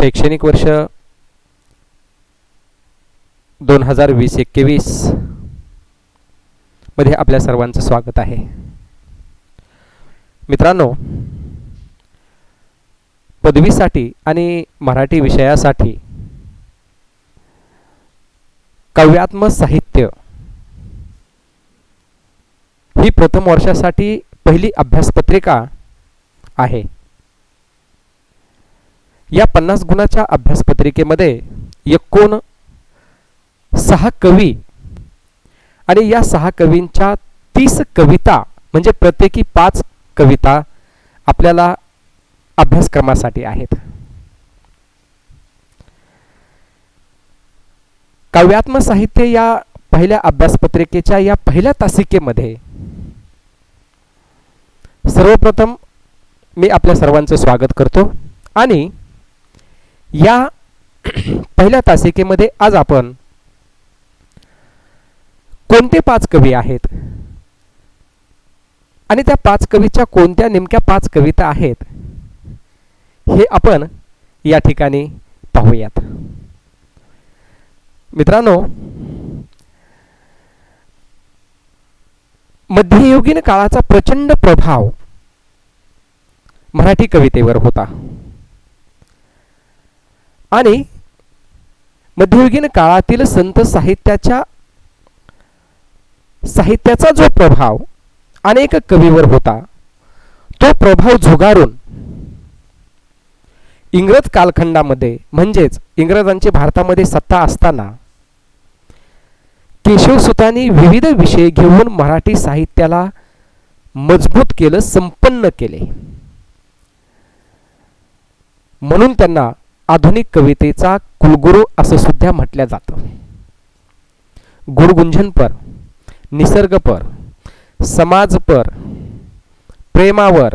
शैक्षणिक वर्ष 2020-21 मध्ये आपल्या सर्वांचं स्वागत आहे. मित्रांनो, पदवीसाठी आणि मराठी विषयासाठी काव्यात्मक साहित्य ही प्रथम वर्षासाठी पहिली अभ्यासपत्रिका आहे. या 50 गुणाच्या अभ्यासपत्रिकेमध्ये एकूण 6 कवी आणि या 6 कवींच्या 30 कविता म्हणजे प्रत्येकी 5 कविता आपल्याला अभ्यासक्रमासाठी आहेत. काव्यात्मक साहित्य या पहिल्या अभ्यासपत्रिकेच्या या पहिल्या तासिकेमध्ये सर्वप्रथम मी आपल्या सर्वांचं स्वागत करतो आणि या पहिल्या तासिकेमध्ये आज आपण कोणते 5 कवी आहेत आणि त्या 5 कवीच्या कोणत्या नेमक्या 5 कविता आहेत हे आपण या ठिकाणी पाहूयात. मित्रांनो, मध्ययुगीन काळाचा प्रचंड प्रभाव मराठी कवितेवर होता आणि मध्ययुगीन काळातील संत साहित्याचा जो प्रभाव अनेक कवीवर होता, तो प्रभाव झुगारून इंग्रज कालखंडामध्ये म्हणजेच इंग्रजांची भारतामध्ये सत्ता असताना केशवसुतांनी विविध विषय घेऊन मराठी साहित्याला मजबूत केलं, संपन्न केले. म्हणून त्यांना आधुनिक कवितेचा कुलगुरू असं सुद्धा म्हटलं जातं. गुणगुंजनपर, निसर्गपर, समाजपर, प्रेमावर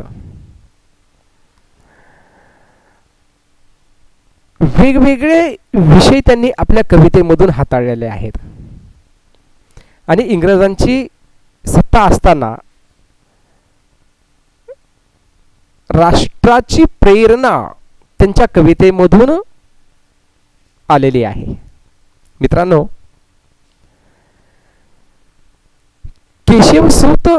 वेगवेगळे विषय त्यांनी आपल्या कवितेमधून हाताळलेले आहेत आणि इंग्रजांची सत्ता असताना राष्ट्राची प्रेरणा त्यांच्या कवितेमधून आलेली आहे. मित्रांनो, केशवसूत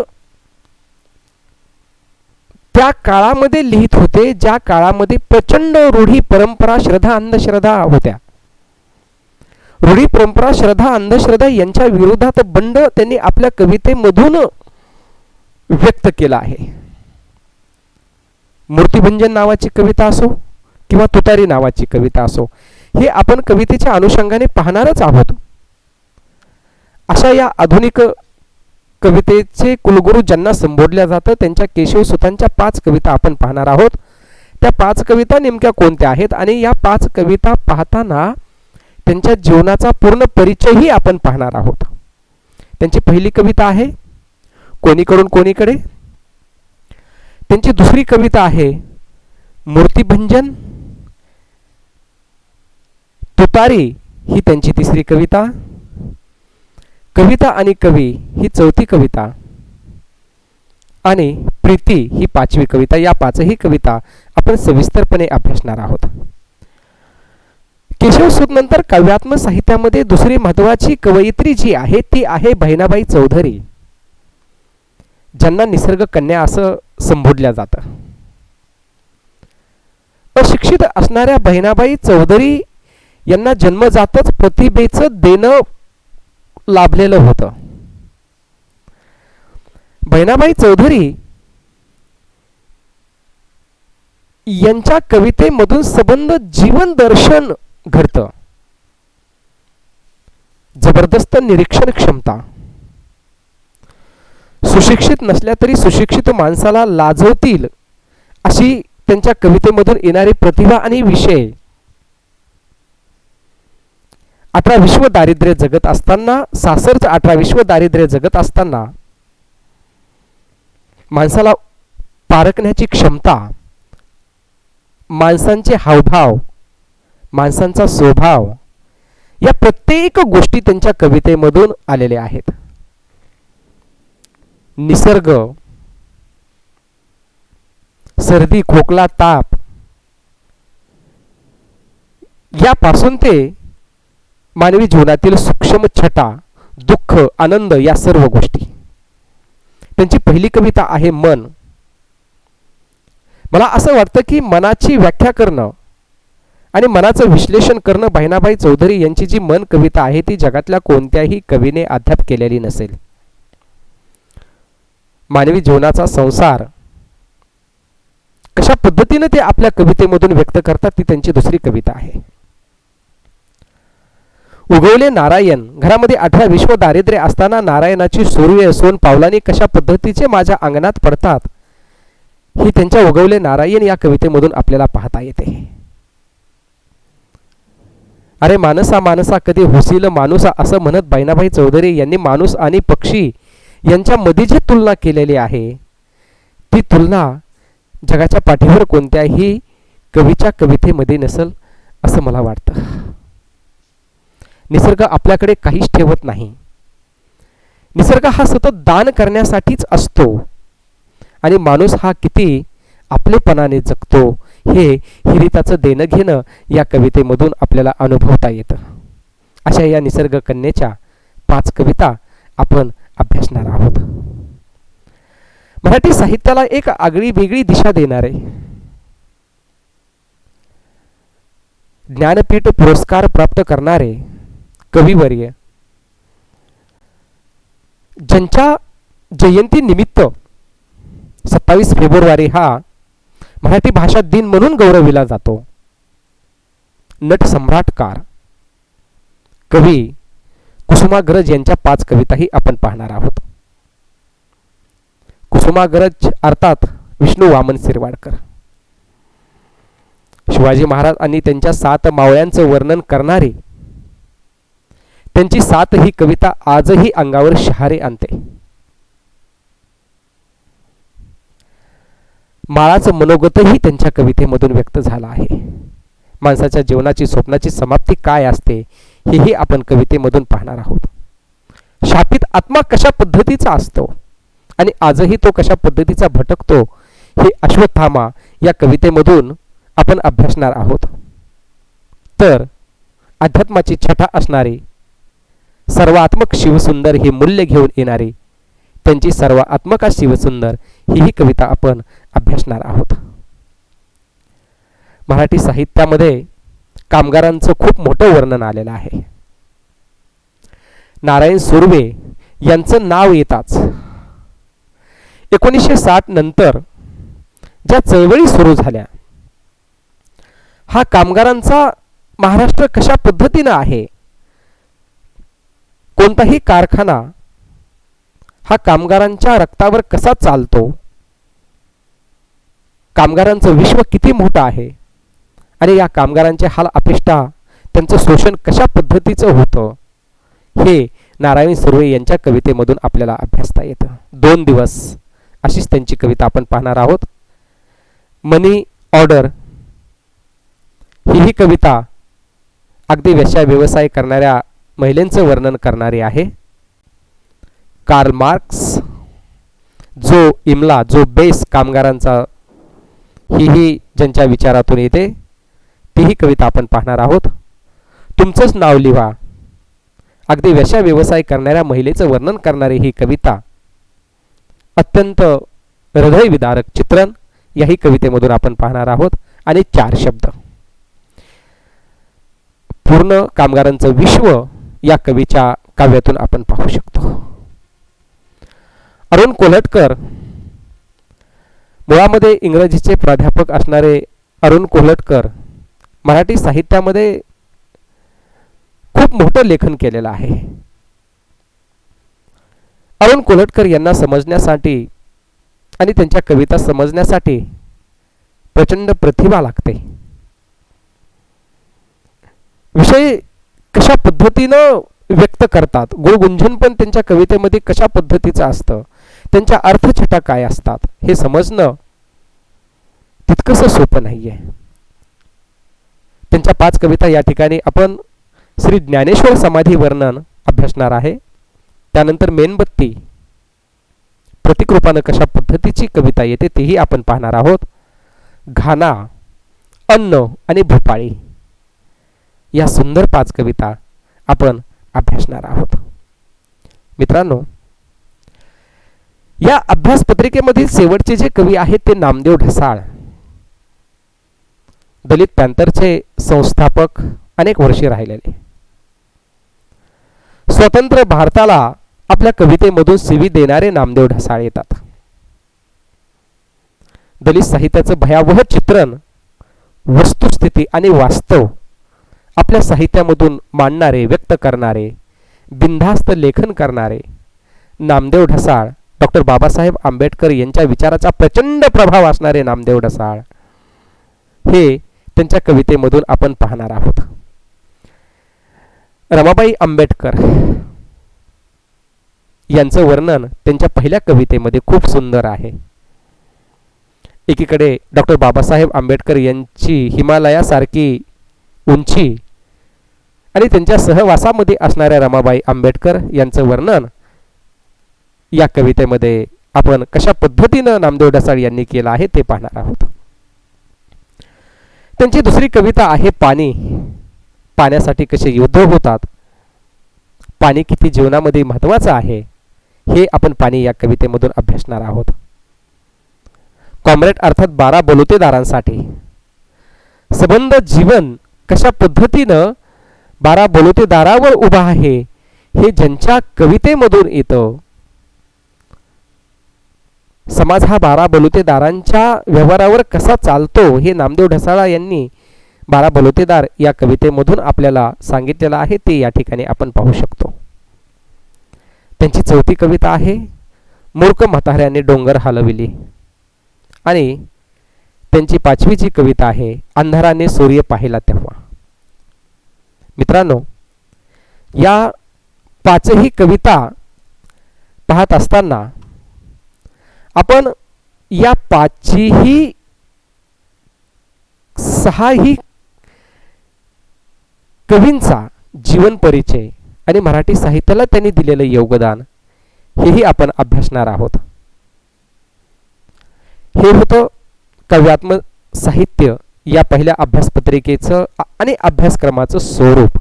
त्या काळामध्ये लिहित होते ज्या काळामध्ये प्रचंड रूढी परंपरा, श्रद्धा, अंधश्रद्धा होत्या. रूढी परंपरा, श्रद्धा, अंधश्रद्धा यांच्या विरोधात बंड त्यांनी आपल्या कवितेमधून व्यक्त केला आहे. मूर्तिभंजन नावाची कविता असो किंवा तुतारी नावाची कविता असो, हे आपण कवितेच्या अनुषंगाने पाहणारच आहोत. अशा या आधुनिक कवितेचे कुलगुरू ज्यांना संबोधल्या जातं त्यांच्या केशवसुतांच्या 5 कविता आपण पाहणार आहोत. त्या 5 कविता नेमक्या कोणत्या आहेत आणि या 5 कविता पाहताना त्यांच्या जीवनाचा पूर्ण परिचयही आपण पाहणार आहोत. त्यांची पहिली कविता आहे कोणीकडून कोणीकडे. त्यांची दुसरी कविता आहे मूर्तिभंजन. तुतारी ही त्यांची तिसरी कविता. कविता आणि कवी ही चौथी कविता आणि प्रीती ही 5वी कविता. या 5ही कविता आपण सविस्तरपणे अभ्यासणार आहोत. केशवसूत नंतर काव्यात्मक साहित्यामध्ये दुसरी महत्वाची कवयित्री जी आहे ती आहे बहिणाबाई चौधरी, ज्यांना निसर्ग कन्या असं संबोधल्या जातं. अशिक्षित असणाऱ्या बहिणाबाई चौधरी यांना जन्मजातच प्रतिभेचं देणं लाभलेलं होतं. बहिणाबाई चौधरी यांच्या कवितेमधून संबंध जीवन दर्शन घडतं. जबरदस्त निरीक्षण क्षमता, सुशिक्षित नसल्या तरी सुशिक्षित माणसाला लाजवतील अशी त्यांच्या कवितेमधून येणारी प्रतिभा आणि विषय. 18 विश्व दारिद्र्य जगत असताना, सासरचं 18 विश्व दारिद्र्य जगत असताना माणसाला पारखण्याची क्षमता, माणसांचे हावभाव, माणसांचा स्वभाव, या प्रत्येक गोष्टी त्यांच्या कवितेमधून आलेल्या आहेत. निसर्ग, सर्दी, खोकला, ताप यापासून ते मानवी जीवनातील सूक्ष्म छटा, दुःख, आनंद या सर्व गोष्टी. त्यांची पहिली कविता आहे मन. मला असं वाटतं की मनाची व्याख्या करणं आणि मनाचं विश्लेषण करणं बहिणाबाई चौधरी यांची जी मन कविता आहे ती जगातल्या कोणत्याही कवीने अद्याप केलेली नसेल. मानवी जीवनाचा संसार कशा पद्धतीने ते आपल्या कवितेमधून व्यक्त करतात ती त्यांची दुसरी कविता आहे. उगवले नारायण. घरामध्ये 18 विश्व दारिद्र्य असताना नारायणाची सूर्य सोन पावलांनी कशा पद्धतीचे माझ्या अंगणात पडतात ही त्यांच्या उगवले नारायण या कवितेमधून आपल्याला पाहता येते. अरे मानसा मानसा कधी होशील माणूसा असं म्हणत बहिणाबाई चौधरी यांनी माणूस आणि पक्षी यांच्यामध्ये जी तुलना केलेली आहे ती तुलना जगाच्या पाठीवर कोणत्याही कवीच्या कवितेमध्ये नसेल असं मला वाटतं. निसर्ग आपल्याकडे काहीच ठेवत नाही. निसर्ग हा सतत दान करण्यासाठीच असतो आणि माणूस हा किती आपलेपणाने जगतो हे हिरिताचं देणं घेणं या कवितेमधून आपल्याला अनुभवता येतं. अशा या निसर्ग कन्येच्या 5 कविता आपण अभ्यासणार आहोत. मराठी साहित्याला एक आगळी वेगळी दिशा देणारे, ज्ञानपीठ पुरस्कार प्राप्त करणारे कविवर्य ज्यांच्या जयंती निमित्त 27 फेब्रुवारी हा मराठी भाषा दिन म्हणून गौरविला जातो, नट सम्राटकार कवी कुसुमाग्रज यांच्या 5 कविताही आपण पाहणार आहोत. कुसुमाग्रज अर्थात विष्णू वामन शिरवाडकर. शिवाजी महाराज आणि त्यांच्या 7 मावळ्यांचं वर्णन करणारी त्यांची 7 ही कविता आजही अंगावर शहारे आणते. माळाचं मनोगतही त्यांच्या कवितेमधून व्यक्त झालं आहे. माणसाच्या जीवनाची स्वप्नाची समाप्ती काय असते हेही आपण कवितेमधून पाहणार आहोत. शापित आत्मा कशा पद्धतीचा असतो आणि आजही तो कशा पद्धतीचा भटकतो हे अश्वत्थामा या कवितेमधून आपण अभ्यासणार आहोत. तर अध्यात्माची छटा असणारी सर्वात्मक शिवसुंदर हे मूल्य घेऊन येणारी त्यांची सर्वात्मका शिवसुंदर ही कविता आपण अभ्यासणार आहोत. मराठी साहित्यामध्ये कामगारांचं खूप मोठं वर्णन आलेलं आहे. नारायण सुर्वे यांचं नाव येताच 1960 नंतर ज्या चळवळी सुरू झाल्या, हा कामगारांचा महाराष्ट्र कशा पद्धतीने आहे, कोणताही कारखाना हा कामगारांच्या रक्तावर कसा चालतो, कामगारांचं विश्व किती मोठं आहे आणि या कामगारांचे हाल अपेष्टा त्यांचं शोषण कशा पद्धतीचं होतं हे नारायण सुर्वे यांच्या कवितेमधून आपल्याला अभ्यासता येतं. 2 दिवस अशीच त्यांची कविता आपण पाहणार आहोत. मनी ऑर्डर ही कविता अगदी वेश्या व्यवसाय करणाऱ्या महिलांचं वर्णन करणारी आहे. कार्ल मार्क्स जो इमला जो बेस कामगारांचा ही ज्यांच्या विचारातून येते तीही कविता आपण पाहणार आहोत. तुमचंच नाव लिहा अगदी वेश्या व्यवसाय करणाऱ्या महिलेचं वर्णन करणारी ही कविता अत्यंत हृदयविदारक चित्रण याही कवितेमधून आपण पाहणार आहोत. आणि 4 शब्द पूर्ण कामगारांचं विश्व या कवीच्या काव्यातून आपण पाहू शकतो. अरुण कोल्हटकर मुळामध्ये इंग्रजीचे प्राध्यापक असणारे अरुण कोल्हटकर मराठी साहित्यामध्ये खूप मोठं लेखन केलेलं आहे. अरुण कोल्हटकर यांना समजण्यासाठी आणि त्यांच्या कविता समजण्यासाठी प्रचंड प्रतिभा लागते. विषय कशा पद्धतीनं व्यक्त करतात, गुणगुंजन पण त्यांच्या कवितेमध्ये कशा पद्धतीचं असतं, त्यांच्या अर्थछटा काय असतात हे समजणं तितकंसं सोपं नाहीये. त्यांच्या 5 कविता या ठिकाणी आपण श्री ज्ञानेश्वर समाधी वर्णन अभ्यासणार आहे. त्यानंतर मेणबत्ती प्रतिकृपानं कशा पद्धतीची कविता येते तेही आपण पाहणार आहोत. घाना, अन्न आणि भोपाळी या सुंदर 5 कविता आपण अभ्यासणार आहोत. मित्रांनो, या अभ्यास पत्रिकेमधील शेवटचे जे कवी आहेत ते नामदेव ढसाळ, दलित पॅंथरचे संस्थापक, अनेक वर्षे राहिलेले. स्वतंत्र भारताला आपल्या कवितेमधून शिवी देणारे नामदेव ढसाळ येतात. दलित साहित्याचं भयावह चित्रण, वस्तुस्थिती आणि वास्तव आपल्या साहित्यामधून मांडणारे, व्यक्त करणारे, बिनधास्त लेखन करणारे नामदेव ढसाळ, डॉक्टर बाबासाहेब आंबेडकर यांच्या विचाराचा प्रचंड प्रभाव असणारे नामदेव ढसाळ, हे त्यांच्या कवितेमधून आपण पाहणार आहोत. रमाबाई आंबेडकर यांचं वर्णन त्यांच्या पहिल्या कवितेमध्ये खूप सुंदर आहे. एकीकडे डॉक्टर बाबासाहेब आंबेडकर यांची हिमालयासारखी उंची आणि त्यांच्या सहवासामध्ये असणाऱ्या रमाबाई आंबेडकर यांचं वर्णन या कवितेमध्ये आपण कशा पद्धतीनं नामदेव ढसाळ यांनी केलं आहे ते पाहणार आहोत. त्यांची दुसरी कविता आहे पाणी. पाण्यासाठी कसे युद्ध होतात, पाणी किती जीवनामध्ये महत्त्वाचं आहे, हे आपण पाणी या कवितेमधून अभ्यासणार आहोत. कॉम्रेड अर्थात 12 बलुतेदारांसाठी संबंध जीवन कशा पद्धतीनं 12 बलुतेदारावर उभा आहे हे ज्यांच्या कवितेमधून येतं. समाज हा 12 बलुतेदारांच्या व्यवहारावर कसा चालतो हे नामदेव ढसाळ यांनी 12 बलुतेदार या कवितेमधून आपल्याला सांगितलेलं आहे, ते या ठिकाणी आपण पाहू शकतो. त्यांची चौथी कविता आहे मूर्ख म्हाताऱ्याने डोंगर हलविली आणि त्यांची 5वी जी कविता आहे अंधाराने सूर्य पाहिला तेव्हा. मित्रांनो, या 5ही कविता पाहत असताना आपण या 5ही 6ही कवींचा जीवन परिचय आणि मराठी साहित्याला त्यांनी दिलेलं योगदान हेही आपण अभ्यासणार आहोत. हे होतं काव्यात्मक साहित्य या पहिल्या अभ्यासपत्रिकेचं आणि अभ्यासक्रमाचं स्वरूप.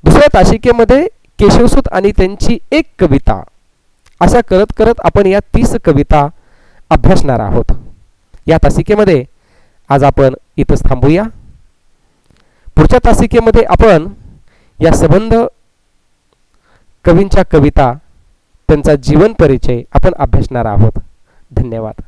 दुसऱ्या तासिकेमध्ये केशवसूत आणि त्यांची एक कविता, अशा करत करत आपण या 30 कविता अभ्यासणार आहोत. या तासिकेमध्ये आज आपण इथंच थांबूया. पुढच्या तासिकेमध्ये आपण या संबंध कवींच्या कविता, त्यांचा जीवन परिचय आपण अभ्यासणार आहोत. धन्यवाद.